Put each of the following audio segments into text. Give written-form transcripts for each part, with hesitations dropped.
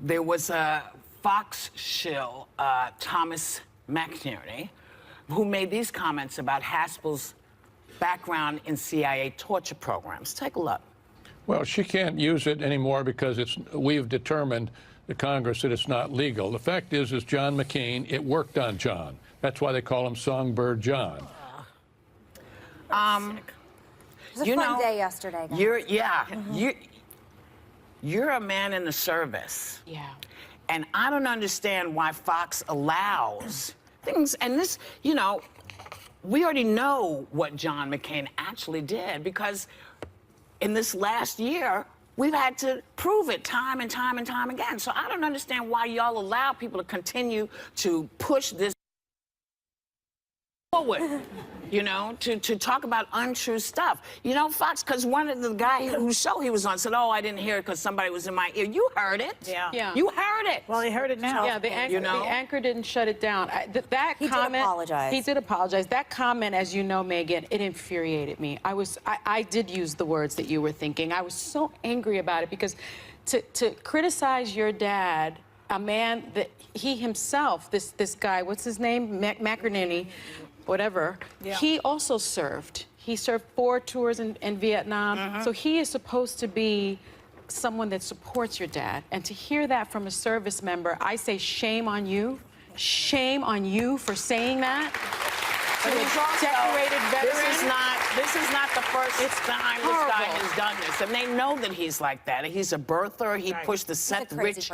there was a Fox shill, Thomas McInerney, who made these comments about Haspel's background in CIA torture programs. Take a look. Well, she can't use it anymore because we've determined, the Congress, that it's not legal. The fact is John McCain, it worked on John. That's why they call him Songbird John. It was a fun day yesterday, guys. You're a man in the service. Yeah. And I don't understand why Fox allows things, and this, you know, we already know what John McCain actually did, because in this last year, we've had to prove it time and time and time again. So I don't understand why y'all allow people to continue to push this forward, you know, to talk about untrue stuff. You know, Fox, because one of the guy whose show he was on said, oh, I didn't hear it because somebody was in my ear. You heard it. Yeah. You heard it. Well, he heard it now. Yeah, the anchor, You know? the anchor didn't shut it down. That He comment, did apologize. He did apologize. That comment, as you know, Megan, it infuriated me. I did use the words that you were thinking. I was so angry about it because to criticize your dad, a man that he himself, this guy, what's his name, McInerney, whatever, he also served. He served 4 tours in Vietnam. So he is supposed to be someone that supports your dad. And to hear that from a service member, I say shame on you. Shame on you for saying that. To a decorated veteran. This is not the first time this guy has done this. And they know that he's like that. He's a birther. He pushed the Seth Rich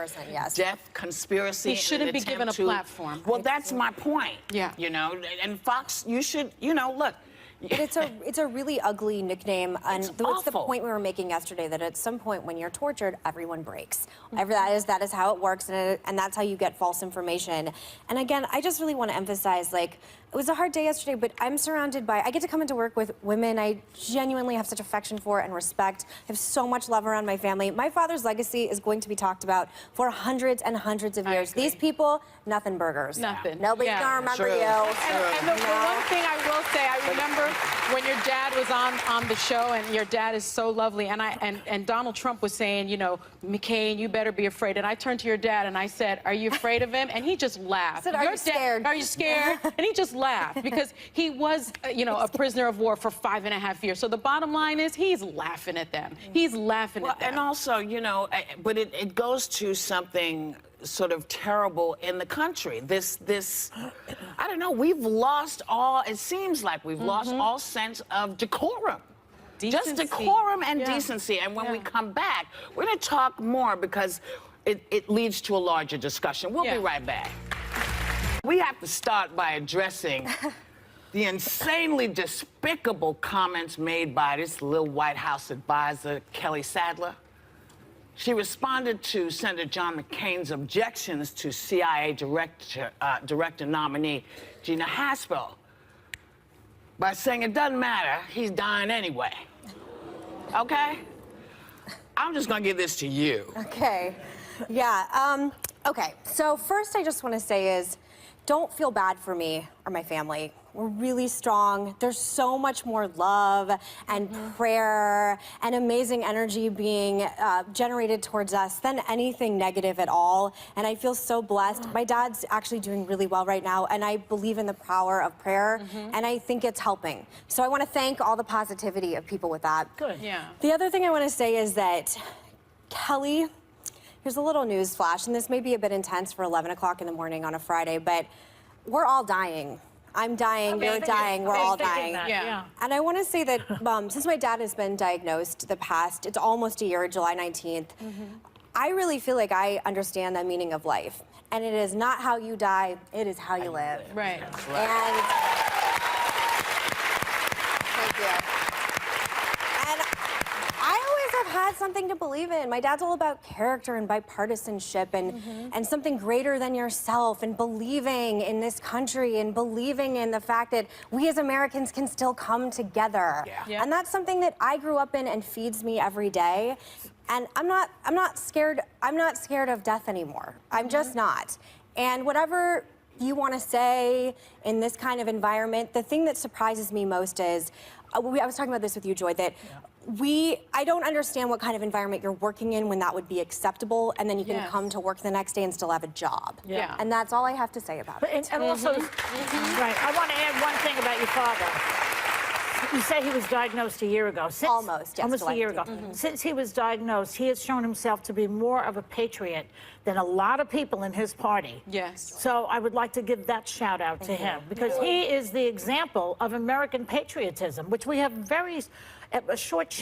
death conspiracy. He shouldn't be given a platform. Well, that's my point. Yeah. You know, and Fox, you should, you know, look. But it's a really ugly nickname, and It's what's the awful. point we were making yesterday, that at some point when you're tortured, everyone breaks. That is how it works, and that's how you get false information. And again, I just really want to emphasize, like, it was a hard day yesterday, but I'm surrounded by, I get to come into work with women I genuinely have such affection for and respect. I have so much love around my family. My father's legacy is going to be talked about for hundreds and hundreds of years. These people, nothing burgers. Nothing. Nobody's gonna remember you. And the one thing I will say, I remember when your dad was on the show, and your dad is so lovely, and Donald Trump was saying, you know, McCain, you better be afraid. And I turned to your dad and I said, are you afraid of him? And he just laughed. I said, are you scared? Are you scared? And he just laughed because he was, you know, a prisoner of war for 5.5 years. So the bottom line is he's laughing at them. He's laughing at them. And also, you know, but it goes to something sort of terrible in the country. This, I don't know, we've lost all, it seems like we've lost all sense of decorum. Decency. Just decorum and decency. And when we come back, we're going to talk more because it leads to a larger discussion. We'll be right back. We have to start by addressing the insanely despicable comments made by this little White House advisor, Kelly Sadler. She responded to Senator John McCain's objections to CIA director nominee Gina Haspel by saying it doesn't matter, he's dying anyway. Okay? I'm just gonna give this to you. Okay. Yeah. Okay. So first, I just want to say is, don't feel bad for me or my family. We're really strong. There's so much more love and prayer and amazing energy being generated towards us than anything negative at all. And I feel so blessed. My dad's actually doing really well right now, and I believe in the power of prayer, and I think it's helping. So I want to thank all the positivity of people with that. Good. Yeah. The other thing I want to say is that Kelly, here's a little news flash, and this may be a bit intense for 11 o'clock in the morning on a Friday, but we're all dying. I'm dying, you're dying, we're all dying. Yeah. And I want to say that since my dad has been diagnosed it's almost a year, July 19th, I really feel like I understand the meaning of life. And it is not how you die, it is how you live. Right. And thank you. And I always have had something to believe in. My dad's all about character and bipartisanship and something greater than yourself, and believing in this country and believing in the fact that we as Americans can still come together. Yeah. And that's something that I grew up in and feeds me every day. And I'm not scared of death anymore. I'm just not. And whatever you want to say in this kind of environment, the thing that surprises me most is, I was talking about this with you, Joy, that I don't understand what kind of environment you're working in when that would be acceptable, and then you can Yes. come to work the next day and still have a job. Yeah. And that's all I have to say about it. And also, right, I want to add one thing about your father. You say he was diagnosed a year ago. Almost, yes, Almost a July year ago. 15th. Since he was diagnosed, he has shown himself to be more of a patriot than a lot of people in his party. Yes. So I would like to give that shout out to him, because he is the example of American patriotism, which we have a short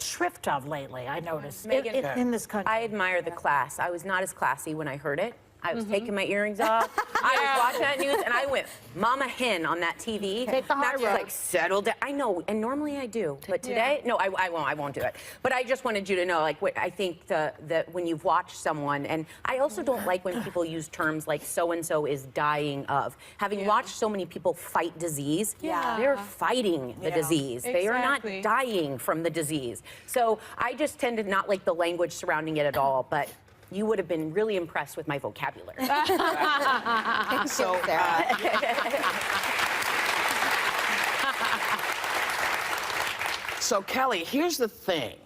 shrift of lately, I noticed, Megan, in this country. I admire the class. I was not as classy when I heard it. I was taking my earrings off. I was watching that news, and I went Mama Hen on that TV. Take the high Not just road. like settle down. I know, and normally I do, but today, no, I won't. I won't do it. But I just wanted you to know, like, what I think that when you've watched someone, and I also don't like when people use terms like so and so is dying of. Having watched so many people fight disease, they're fighting the disease. They are not Exactly. dying from the disease. So I just tend to not like the language surrounding it at all, but. You would have been really impressed with my vocabulary. So, so Kelly, here's the thing.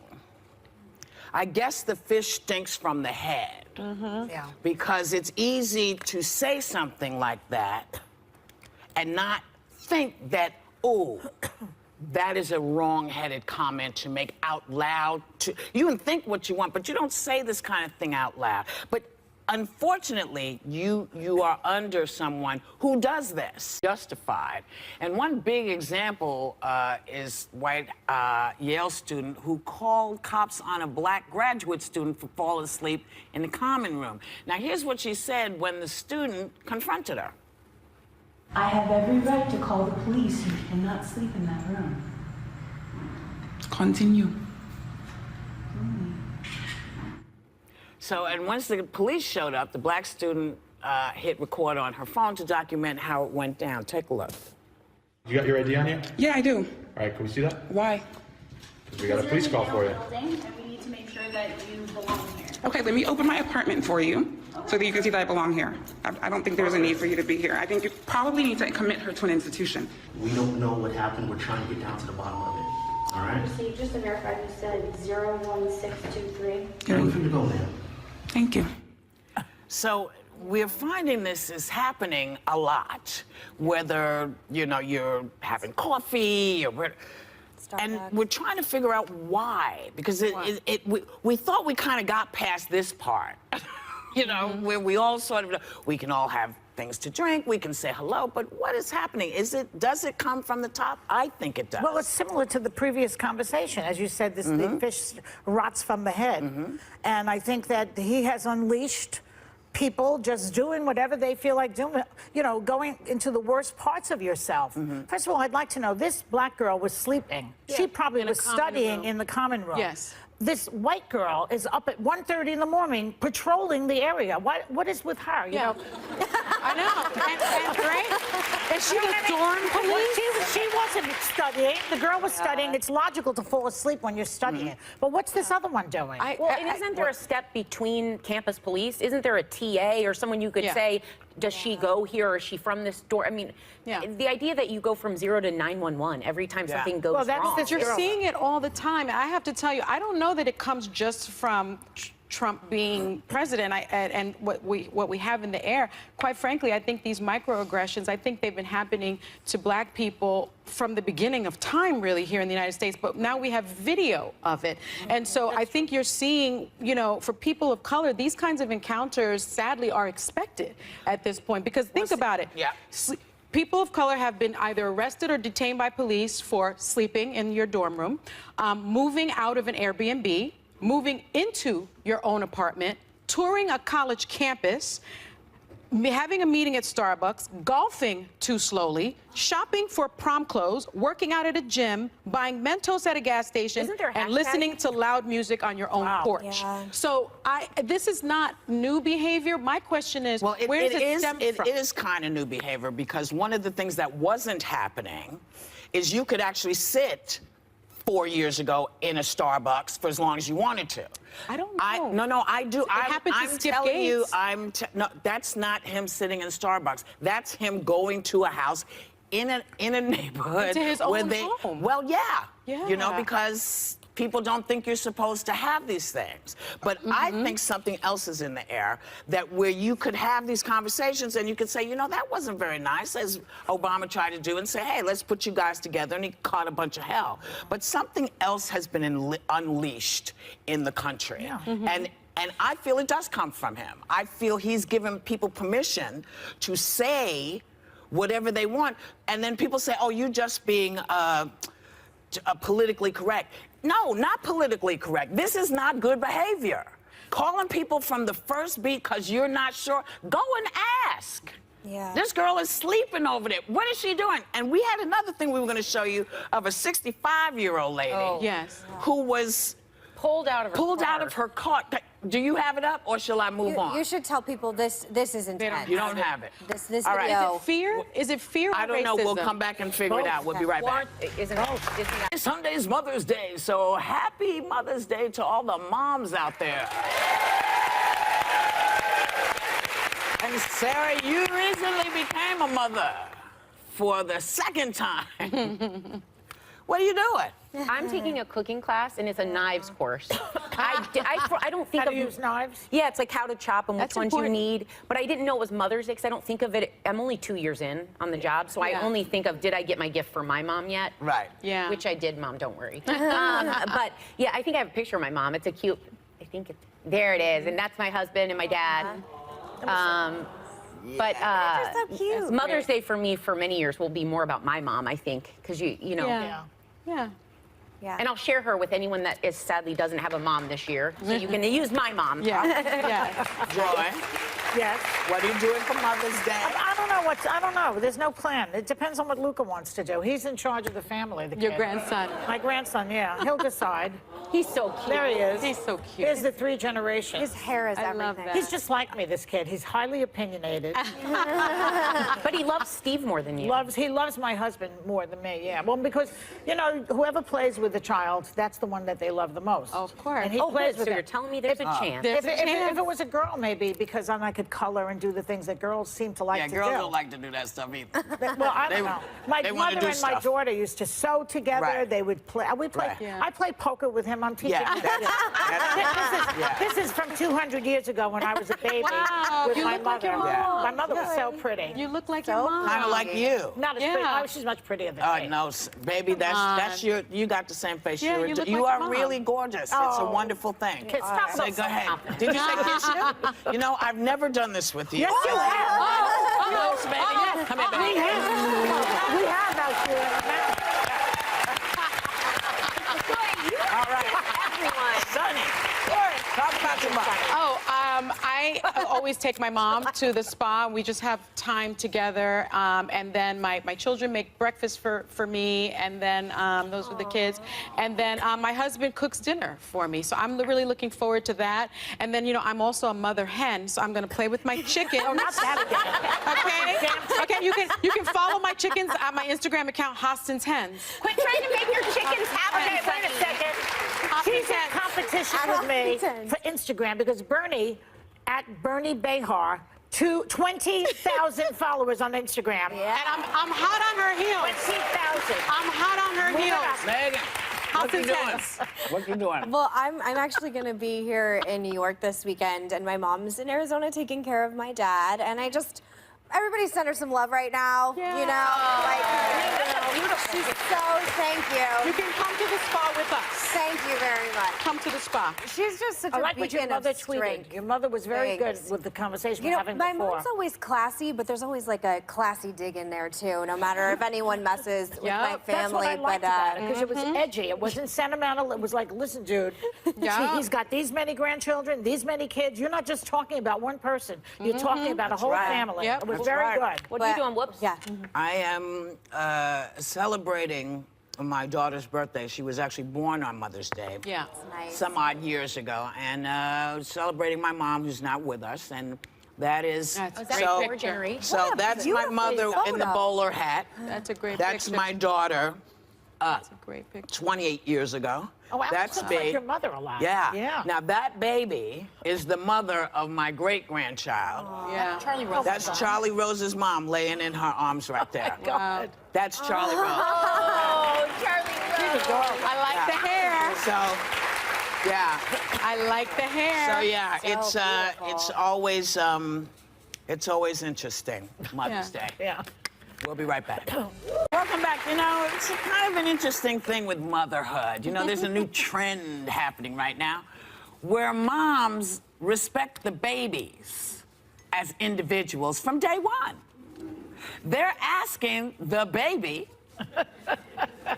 I guess the fish stinks from the head. Yeah. Because it's easy to say something like that and not think that, oh, that is a wrong-headed comment to make out loud. You can think what you want, but you don't say this kind of thing out loud. But unfortunately, you are under someone who does this, justified. And one big example is white Yale student who called cops on a black graduate student for falling asleep in the common room. Now, here's what she said when the student confronted her. I have every right to call the police. You cannot sleep in that room. Continue. So, and once the police showed up, the black student hit record on her phone to document how it went down. Take a look. You got your ID on you? Yeah, I do. All right, can we see that? Why? 'Cause we got a police call for you. And we need to make sure that you belong here. Okay, let me open my apartment for you so that you can see that I belong here. I don't think there's a need for you to be here. I think you probably need to commit her to an institution. We don't know what happened. We're trying to get down to the bottom of it. All right? So just to verify, you said 01623. You're free to go, ma'am. Thank you. So we're finding this is happening a lot, whether, you know, you're having coffee or and we're trying to figure out why, because we thought we kind of got past this part, you know, where we all sort of, we can all have things to drink, we can say hello, but what is happening? Does it come from the top? I think it does. Well, it's similar to the previous conversation. As you said, the fish rots from the head. And I think that he has unleashed people just doing whatever they feel like doing, you know, going into the worst parts of yourself. First of all, I'd like to know, this black girl was sleeping. She probably was studying in the common room. Yes. This white girl is up at 1:30 in the morning patrolling the area. What is with her, you know? I know. And right? Is she the dorm Well, police? she wasn't studying. The girl was studying. It's logical to fall asleep when you're studying. But what's this other one doing? Well, and isn't there a step between campus police? Isn't there a TA or someone you could say, does she go here or is she from this door? I mean, the idea that you go from 0 to 911 every time something goes wrong. You're seeing it all the time. And I have to tell you, I don't know that it comes just from Trump being president and what we have in the air. Quite frankly, I think these microaggressions, I think they've been happening to black people from the beginning of time, really, here in the United States. But now we have video of it. And so I think you're seeing, you know, for people of color, these kinds of encounters, sadly, are expected at this point. Because think about it. People of color have been either arrested or detained by police for sleeping in your dorm room, moving out of an Airbnb, moving into your own apartment, touring a college campus, having a meeting at Starbucks, golfing too slowly, shopping for prom clothes, working out at a gym, buying Mentos at a gas station, and listening to loud music on your own porch. So this is not new behavior. My question is, where does it stem from? It is kind of new behavior, because one of the things that wasn't happening is you could actually sit 4 years ago in a Starbucks for as long as you wanted to. I don't know. No, I do. I'm telling you, no, that's not him sitting in Starbucks. That's him going to a house in a neighborhood to his where own home. Well, yeah. You know, because people don't think you're supposed to have these things. But I think something else is in the air, that where you could have these conversations and you could say, you know, that wasn't very nice, as Obama tried to do, and say, hey, let's put you guys together, and he caught a bunch of hell. But something else has been unleashed in the country. And I feel it does come from him. I feel he's given people permission to say whatever they want. And then people say, oh, you're just being politically correct. No, not politically correct. This is not good behavior. Calling people from the first beat because you're not sure, go and ask. Yeah. This girl is sleeping over there. What is she doing? And we had another thing we were going to show you of a 65-year-old lady Yes. who was Pulled out of her car. Do you have it up, or shall I move on? You should tell people this is intense. You don't have it. This All right. video. Is it fear? Is it fear or I don't know. racism? We'll come back and figure it out. We'll be right back. Sunday's Mother's Day, so happy Mother's Day to all the moms out there. And Sarah, you recently became a mother for the second time. What are you doing? I'm taking a cooking class, and it's a knives course. I don't think How of to use knives? Yeah, it's like how to chop and which That's ones important. you need. But I didn't know it was Mother's Day because I don't think of it. I'm only 2 years in on the job, so I only think of, did I get my gift for my mom yet? Right. Yeah. Which I did, Mom, don't worry. But yeah, I think I have a picture of my mom. It's a cute, there it is. And that's my husband and my dad. But They're so cute. Mother's Day for me for many years will be more about my mom, I think, because you know. Yeah. Yeah. Yeah. And I'll share her with anyone that is sadly doesn't have a mom this year. So you can use my mom. Yeah. Yeah. Joy, Yes. what are you doing for Mother's Day? I don't know. There's no plan. It depends on what Luca wants to do. He's in charge of the family, the Your kid. grandson. My grandson, yeah. He'll decide. He's so cute. There he is. He's so cute. Here's the 3 generations. His hair is I everything. love that. He's just like me, this kid. He's highly opinionated. But he loves Steve more than you. He loves my husband more than me, yeah. Well, because, you know, whoever plays with the child, that's the one that they love the most. Of course. And he Oh, plays good. with So them. you're telling me there's a chance. There's a If chance. it was a girl, maybe, because then I could color and do the things that girls seem to like Yeah, to girls do. don't like to do that stuff either. Well, I They- don't know. My they wanna mother do and my stuff. daughter used to sew together. Right. They would play. We play. Right. Yeah. I play poker with him. I'm teaching Yeah, him. that's- This is from 200 years ago when I was a baby Wow, with you my look like mother. your mom. My mother was so pretty. You look like your mom. Kind of like you. Not as Yeah. pretty. Oh, she's much prettier than me. No, baby, that's on. you got the same face. Yeah, you you look you like are your mom. really gorgeous. It's a Oh. wonderful thing. Okay, stop Say, being go so ahead. confident. Did you say kiss you? You know, I've never done this with you. Yes, you have. Close, baby. Come here, baby. We have those two. All right. Everyone. Sonny, talk about your mom. Oh, I always take my mom to the spa. We just have time together. And then my children make breakfast for me, and then those are the kids. And then my husband cooks dinner for me. So I'm really looking forward to that. And then, you know, I'm also a mother hen, so I'm going to play with my chickens. Oh, not that again. Okay, you can follow my chickens on my Instagram account, Hostin's Hens. Quit trying to make your chickens happy. Okay, wait a second. She's in competition with me for Instagram because Bernie, at Bernie Behar, 20,000 followers on Instagram. And I'm hot on her heels. 20,000. I'm hot on her heels. Megan, what you Hostin's doing? Hens. What you doing? Well, I'm actually going to be here in New York this weekend, and my mom's in Arizona taking care of my dad, and everybody send her some love right now. Yeah. You know, like, she's thank you. You can come to the spa with us. Thank you very much. Come to the spa. She's just such I a like what your beacon of mother strength. tweeted. Your mother was very good Thanks. with the conversation You we're know, having my before. mom's always classy, but there's always like a classy dig in there too, no matter if anyone messes with my Yep. family. That's what I liked about it, because it was Mm-hmm. edgy. It wasn't sentimental. It was like, listen, dude, Yeah. he's got these many grandchildren, these many kids. You're not just talking about one person. You're talking about a whole right. family. Yep. It was That's very right. good. What are you doing? Whoops. Yeah. I am celebrating my daughter's birthday. She was actually born on Mother's Day. Yeah. Nice. Some odd years ago, and celebrating my mom who's not with us, and that is That's a Is that great your picture. generation? so What a that's my beautiful mother in the photo. bowler hat. That's a great That's picture. my daughter. That's a great picture. 28 years ago. Oh, Alex That's looks me. like your mother a lot. Yeah. Yeah. Now that baby is the mother of my great grandchild. Yeah. Charlie Rose. That's Charlie Rose's mom laying in her arms right there. God. That's Charlie Rose. Oh, Charlie Rose. She's adorable. I like the hair. So, yeah. I like the hair. So yeah, So it's always interesting. Mother's Day. Yeah. We'll be right back. Welcome back. You know, it's kind of an interesting thing with motherhood. You know, there's a new trend happening right now where moms respect the babies as individuals from day one. They're asking the baby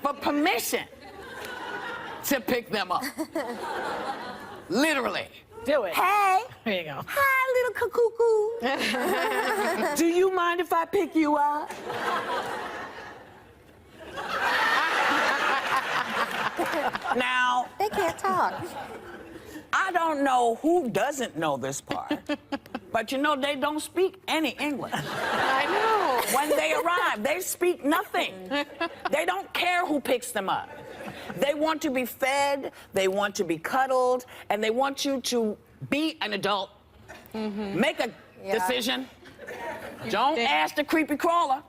for permission to pick them up. Literally. Do it. Hey. There you go. Hi, little cuckoo. Do you mind if I pick you up? Now, They can't talk. I don't know who doesn't know this part, but you know, they don't speak any English. I know. When they arrive, they speak nothing. They don't care who picks them up. They want to be fed, they want to be cuddled, and they want you to be an adult. Make a decision. Don't ask the creepy crawler.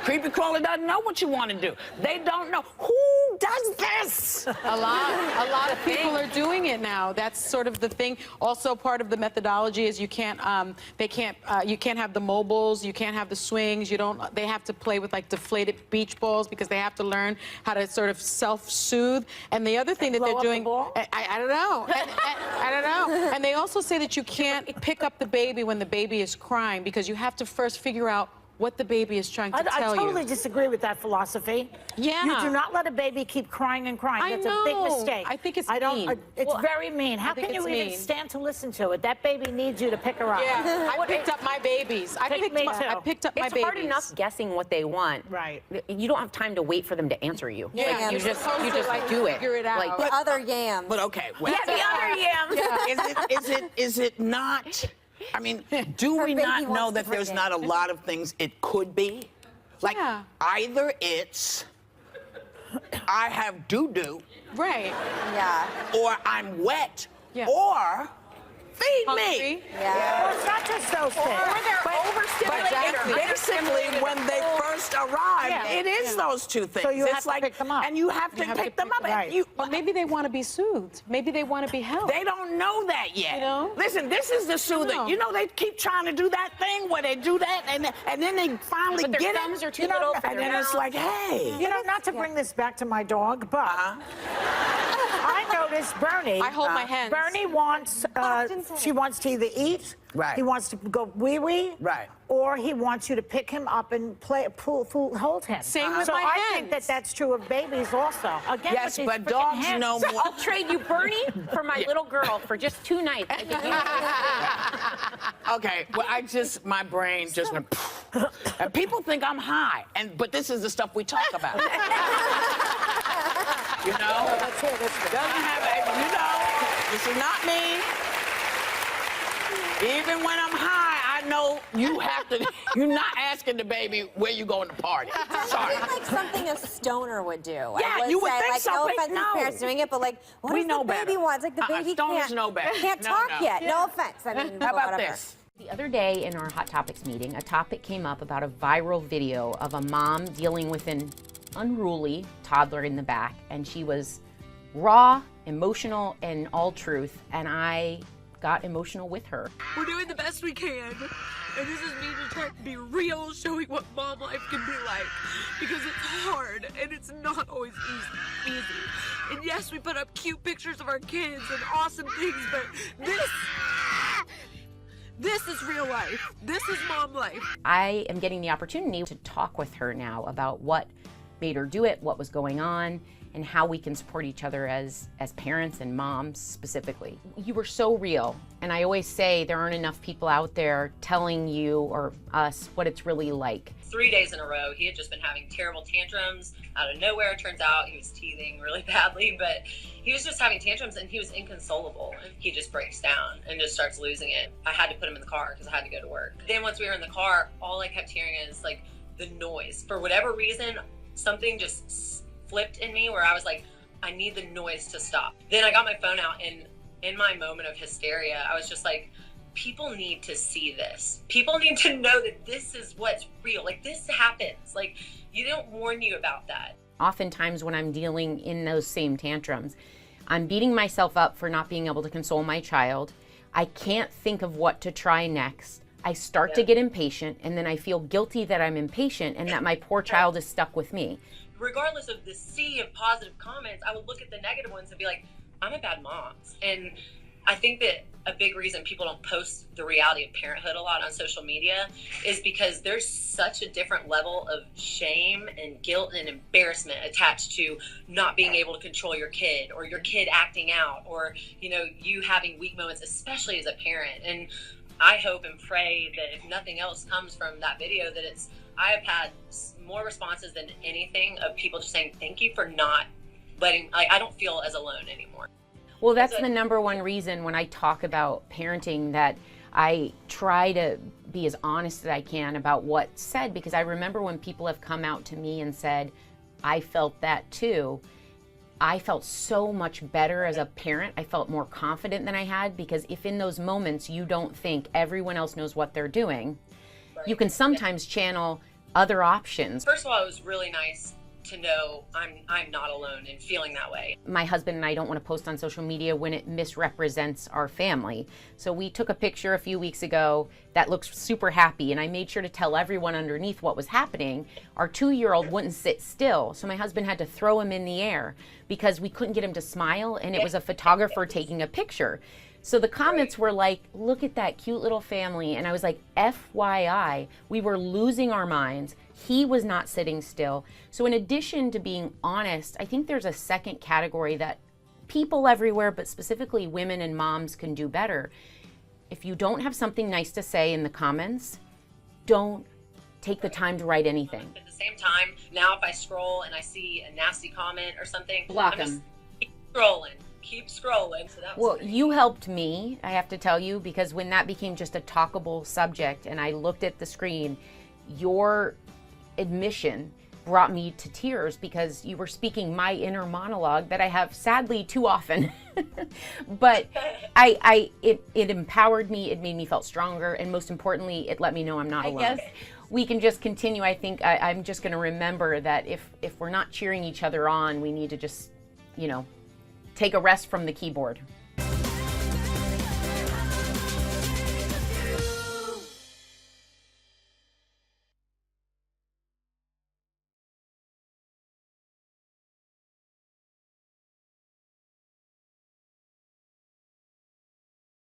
Creepy crawler doesn't know what you want to do. They don't know. Who does this? A lot of people are doing it now. That's sort of the thing. Also, part of the methodology is you can't have the mobiles, you can't have the swings. They have to play with like deflated beach balls because they have to learn how to sort of self-soothe. And the other thing that they're doing, I don't know. I don't know. And they also say that you can't pick up the baby when the baby is crying because you have to first figure out what the baby is trying to tell I totally you. disagree with that philosophy. Yeah. You do not let a baby keep crying and crying. I That's a big know. mistake. I think it's don't. mean. It's very mean. How think can you it's even mean. stand to listen to it? That baby needs you to pick her up. Yeah, I picked up my babies. I picked me up my It's babies. hard enough guessing what they want. Right. You don't have time to wait for them to answer you. Yeah, Like, you you're just supposed to, like, do it. figure it out. Like, The other yams. But okay, wait. yeah, the other yam. Is it not? I mean, do we baby not know wants that to there's bring not a it. lot of things it could be? Like, Yeah. either it's I have doo-doo, Right. Yeah. or I'm wet, Yeah. or feed me. Hungry. Yeah. Well, it's not just those things. But Exactly. basically, when they first arrive, Yeah. it is those two things. So you it's have to like, pick them up. and you have to pick them up. Right. And you, But maybe they want to be soothed. Maybe they want to be held. they don't know that yet. You know? Listen, this is the soothing. No. You know, they keep trying to do that thing where they do that, and then they finally But their get thumbs it. are too little for and their then it's mouth. like, hey. You know, not to bring this back to my dog, but I noticed Bernie. I hold my hands. Bernie wants, she wants to either eat, Right. he wants to go wee-wee, Right. or he wants you to pick him up and hold him. Same with so my I think hens. that's true of babies also. Again, Yes, with these but frickin' dogs hens. know more. I'll trade you Bernie for my little girl for just 2 nights. I think you- Okay, well, my brain just went, and people think I'm high, but this is the stuff we talk about. You know? Let's hear this one. Doesn't have, you know, this is not me. Even when I'm high, I know you're not asking the baby where you going to party. Sorry. It's like something a stoner would do. Yeah, you would say, think like, so, no but offense no. to parents doing it, but like, what We does know the baby better. want? It's like the baby stoners can't, know better. can't No, talk no. yet. No offense. I mean, How about whatever. this? The other day in our Hot Topics meeting, a topic came up about a viral video of a mom dealing with an unruly toddler in the back, and she was raw, emotional, and all truth, and I got emotional with her. We're doing the best we can. And this is me just trying to be real, showing what mom life can be like. Because it's hard and it's not always easy. And yes, we put up cute pictures of our kids and awesome things, but this is real life. This is mom life. I am getting the opportunity to talk with her now about what made her do it, what was going on, and how we can support each other as parents and moms specifically. You were so real, and I always say there aren't enough people out there telling you or us what it's really like. 3 days in a row, he had just been having terrible tantrums out of nowhere. It turns out he was teething really badly, but he was just having tantrums and he was inconsolable. He just breaks down and just starts losing it. I had to put him in the car because I had to go to work. Then once we were in the car, all I kept hearing is like the noise. For whatever reason, something just flipped in me where I was like, I need the noise to stop. Then I got my phone out, and in my moment of hysteria, I was just like, people need to see this. People need to know that this is what's real. Like, this happens. Like, you don't warn you about that. oftentimes when I'm dealing in those same tantrums, I'm beating myself up for not being able to console my child. I can't think of what to try next. I start to get impatient, and then I feel guilty that I'm impatient and that my poor child is stuck with me. Regardless of the sea of positive comments, I would look at the negative ones and be like, I'm a bad mom. And I think that a big reason people don't post the reality of parenthood a lot on social media is because there's such a different level of shame and guilt and embarrassment attached to not being able to control your kid, or your kid acting out, or, you know, you having weak moments, especially as a parent. And I hope and pray that if nothing else comes from that video, that I have had more responses than anything of people just saying, thank you for not letting, I don't feel as alone anymore. Well, that's the number one reason when I talk about parenting that I try to be as honest as I can about what's said, because I remember when people have come out to me and said, I felt that too. I felt so much better as a parent. I felt more confident than I had, because if in those moments you don't think everyone else knows what they're doing, you can sometimes channel other options. First of all, it was really nice to know I'm not alone in feeling that way. My husband and I don't want to post on social media when it misrepresents our family. So we took a picture a few weeks ago that looks super happy, and I made sure to tell everyone underneath what was happening. Our 2-year-old wouldn't sit still, so my husband had to throw him in the air because we couldn't get him to smile, and it was a photographer taking a picture. So the comments were like, look at that cute little family. And I was like, FYI, we were losing our minds. He was not sitting still. So in addition to being honest, I think there's a second category that people everywhere, but specifically women and moms, can do better. If you don't have something nice to say in the comments, don't take the time to write anything. At the same time, now if I scroll and I see a nasty comment or something, block I'm just them. Keep scrolling. So that was Well, you helped me, I have to tell you, because when that became just a talkable subject and I looked at the screen, your admission brought me to tears, because you were speaking my inner monologue that I have sadly too often. But it empowered me, it made me feel stronger, and most importantly, it let me know I'm not alone. guess we can just continue. I think I'm just going to remember that if we're not cheering each other on, we need to just, you know, take a rest from the keyboard.